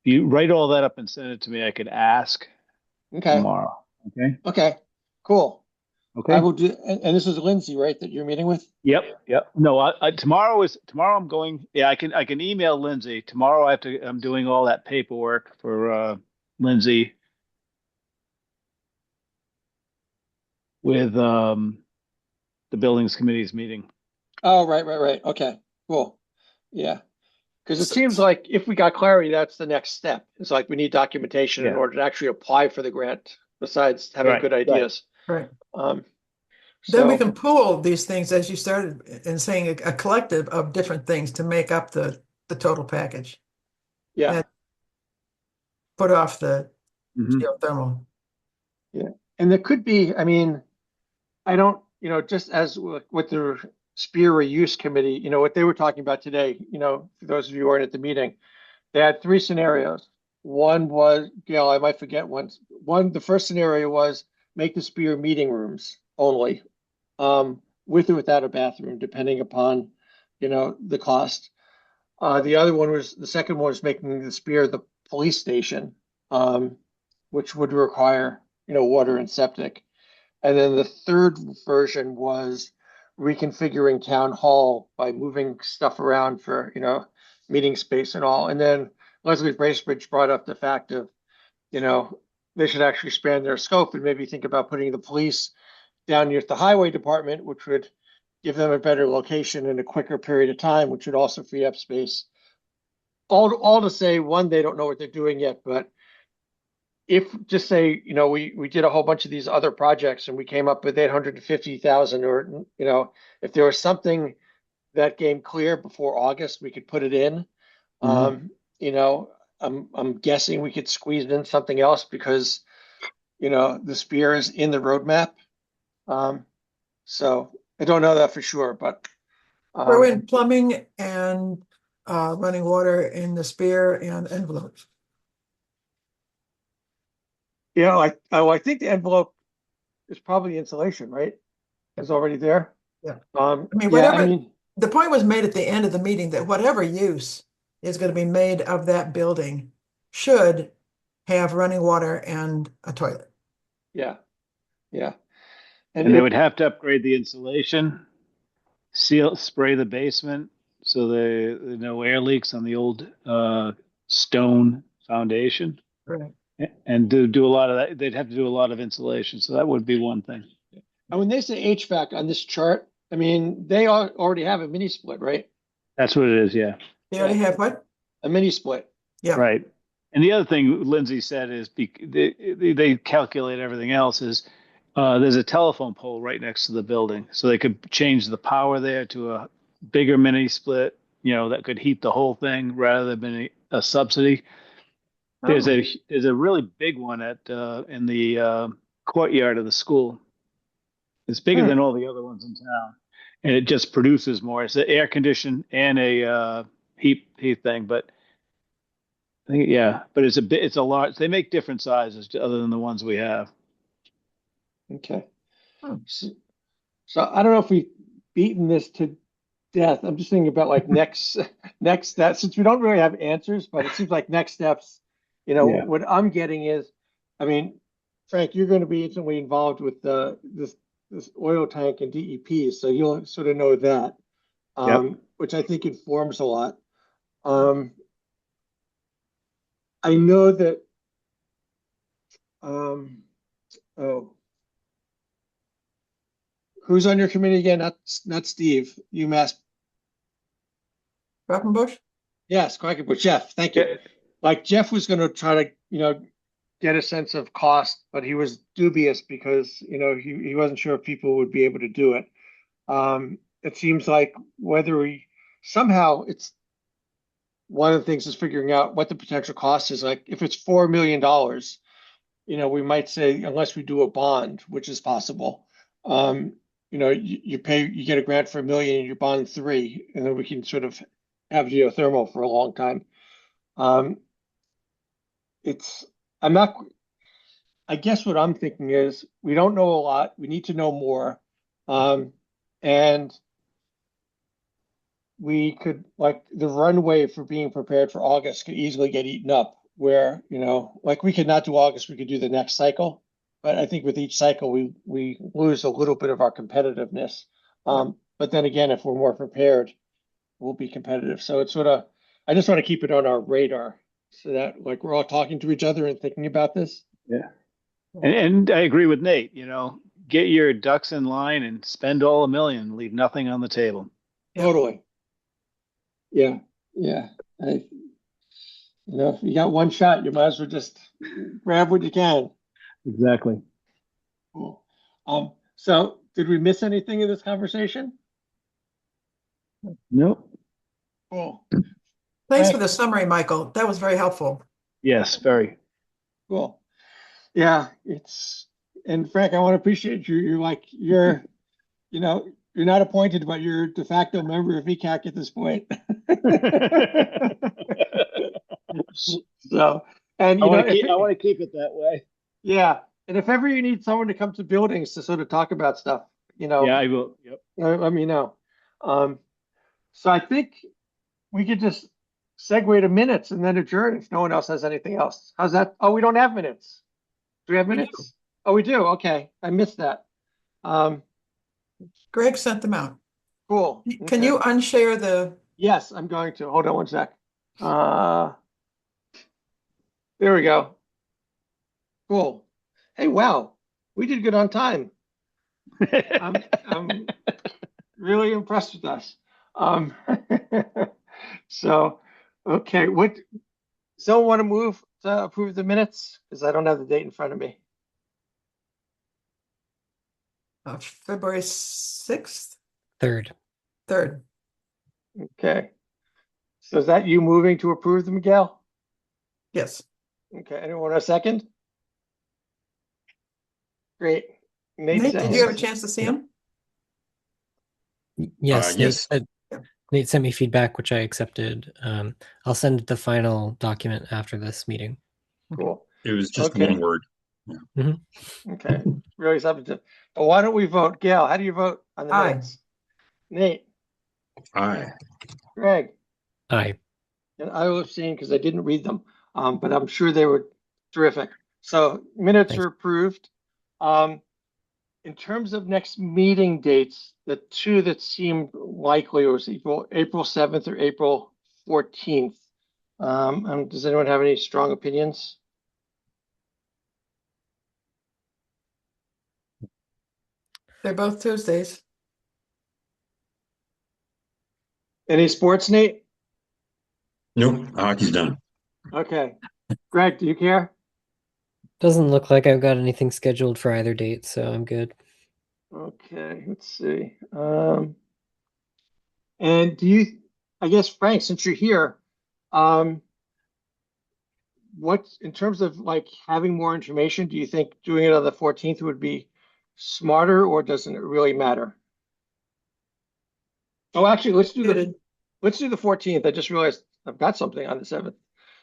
you write all that up and send it to me. I could ask tomorrow. Okay. Okay. Cool. Okay. I will do. And this is Lindsay, right? That you're meeting with. Yep. No, tomorrow I'm going. Yeah, I can email Lindsay tomorrow. I'm doing all that paperwork for Lindsay with the buildings committee's meeting. Oh, right. Okay, cool. Yeah. Because it seems like if we got clarity, that's the next step. It's like we need documentation in order to actually apply for the grant, besides having good ideas. right. So, Then we can pool these things, as you started in saying, a collective of different things to make up the total package. yeah. and put off the Mhm. geothermal. And there could be, I mean, I don't, just as with the Spear Reuse Committee, what they were talking about today, for those of you who weren't at the meeting, they had 3 scenarios. One was, Gail, I might forget one. The first scenario was make the Spear meeting rooms only, with or without a bathroom, depending upon, the cost. The second one was making the Spear the police station, which would require, water and septic. And then the third version was reconfiguring town hall by moving stuff around for, meeting space and all. And then Leslie Bracebridge brought up the fact of, they should actually expand their scope and maybe think about putting the police down near the highway department, which would give them a better location in a quicker period of time, which would also free up space. All to say, one, they don't know what they're doing yet, but if just say, we did a whole bunch of these other projects and we came up with 850,000, or, if there was something that came clear before August, we could put it in. I'm guessing we could squeeze in something else because, the Spear is in the roadmap. So I don't know that for sure, but Throw in plumbing and running water in the Spear and envelopes. I think the envelope is probably insulation, right? It's already there. Yeah. I mean, yeah, I whatever- mean, The point was made at the end of the meeting that whatever use is going to be made of that building should have running water and a toilet. yeah, yeah. And they would have to upgrade the insulation, spray the basement so there are no air leaks on the old stone foundation, Right. and do a lot of that. They'd have to do a lot of insulation, so that would be one thing. And when they say HVAC on this chart, I mean, they already have a mini split, right? That's what it is, yeah. They already have what? A mini split. Yeah. Right. And the other thing Lindsay said is they calculate everything else is there's a telephone pole right next to the building. So they could change the power there to a bigger mini split, that could heat the whole thing rather than being a subsidy. There's a really big one in the courtyard of the school. It's bigger than all the other ones in town. And it just produces more. It's an air conditioned and a heat thing, but I think, but it's a large. They make different sizes other than the ones we have. Okay. So I don't know if we've beaten this to death. I'm just thinking about like next steps, since we don't really have answers, but it seems like next steps, what I'm getting is, I mean, Frank, you're going to be intimately involved with this oil tank and DEP, so you'll sort of know that, which I think informs a lot. I know that, who's on your committee again? Not Steve, UMass. Quackenbush? Yes, Quackenbush. Jeff, thank you. Like Jeff was going to try to, get a sense of cost, but he was dubious because, he wasn't sure if people would be able to do it. It seems like somehow it's one of the things is figuring out what the potential cost is. Like if it's $4 million, we might say, unless we do a bond, which is possible, you get a grant for $1 million and you bond $3 million, and then we can sort of have geothermal for a long time. I guess what I'm thinking is we don't know a lot. We need to know more. And we could, like, the runway for being prepared for August could easily get eaten up where, like we could not do August, we could do the next cycle. But I think with each cycle, we lose a little bit of our competitiveness. But then again, if we're more prepared, we'll be competitive. So it's I just want to keep it on our radar so that like we're all talking to each other and thinking about this. Yeah. And I agree with Nate, get your ducks in line and spend all $1 million, leave nothing on the table. Totally. Yeah. Yeah. If you got one shot, you might as well just grab what you can. Exactly. Cool. So did we miss anything in this conversation? Nope. Cool. Thanks for the summary, Michael. That was very helpful. Yes, very. Cool. Yeah, and Frank, I want to appreciate you. You're not appointed, but you're de facto member of ECAC at this point. So, and I want to keep it that way. Yeah, and if ever you need someone to come to buildings to sort of talk about stuff, Yeah, I will. Yep. let me know. So I think we could just segue to minutes and then adjourn if no one else has anything else. How's that? Oh, we don't have minutes. Do we have minutes? Oh, we do. Okay, I missed that. Greg sent them out. Cool. Can you unshare the? Yes, I'm going to. Hold on one sec. There we go. Cool. Hey, wow, we did good on time. I'm really impressed with us. So, okay, someone want to move to approve the minutes? Because I don't have the date in front of me. February 6th? 3rd. 3rd. Okay. So is that you moving to approve them, Miguel? Yes. Okay, anyone want a second? Great. Nate, did you have a chance to see him? Yes, yes. Nate sent me feedback, which I accepted. I'll send the final document after this meeting. Cool. It was just Okay. one word. Okay, really substantive. But why don't we vote? Gail, how do you vote on the Aye. minutes? Nate, Aye. Greg, Aye. and I will abstain because I didn't read them, but I'm sure they were terrific. So minutes Thanks. are approved. In terms of next meeting dates, the two that seemed likely was April 7th or April 14th. Does anyone have any strong opinions? They're both Tuesdays. Any sports, Nate? Nope, hockey's done. Okay. Greg, do you care? Doesn't look like I've got anything scheduled for either date, so I'm good. Okay, let's see. And I guess, Frank, since you're here, what, in terms of like having more information, do you think doing it on the 14th would be smarter, or doesn't it really matter? Oh, actually, let's do the 14th. I just realized I've got something on the 7th.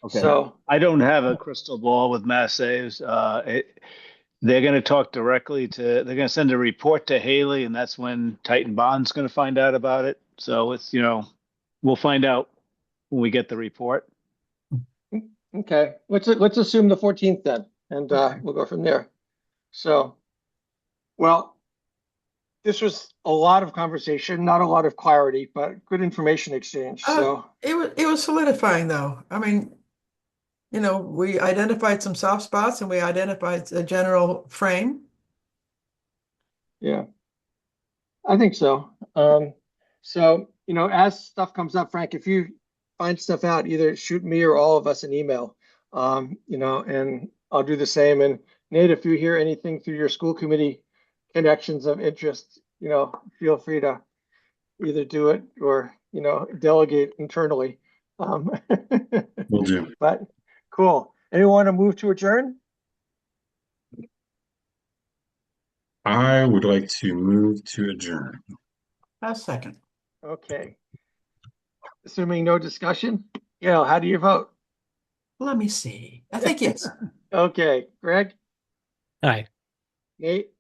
Okay. So, I don't have a crystal ball with Mass Saves. They're going to talk directly to, they're going to send a report to Haley, and that's when Titan Bond's going to find out about it. So it's, we'll find out when we get the report. okay, let's assume the 14th then, and we'll go from there. So, well, this was a lot of conversation, not a lot of clarity, but good information exchange. So, It was solidifying though. I mean, we identified some soft spots and we identified a general frame. yeah, I think so. So, as stuff comes up, Frank, if you find stuff out, either shoot me or all of us an email, and I'll do the same. And Nate, if you hear anything through your school committee connections of interest, feel free to either do it or, delegate internally. Will do. But cool. Anyone want to move to adjourn? I would like to move to adjourn. A second. Okay. Assuming no discussion, Gail, how do you vote? Let me see. I think yes. Okay, Greg, Aye. Nate,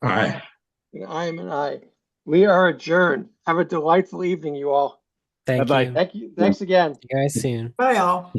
Aye. and I am an aye. We are adjourned. Have a delightful evening, you all. Thank Bye-bye. you. Thank you. Thanks again. See you guys soon. Bye all.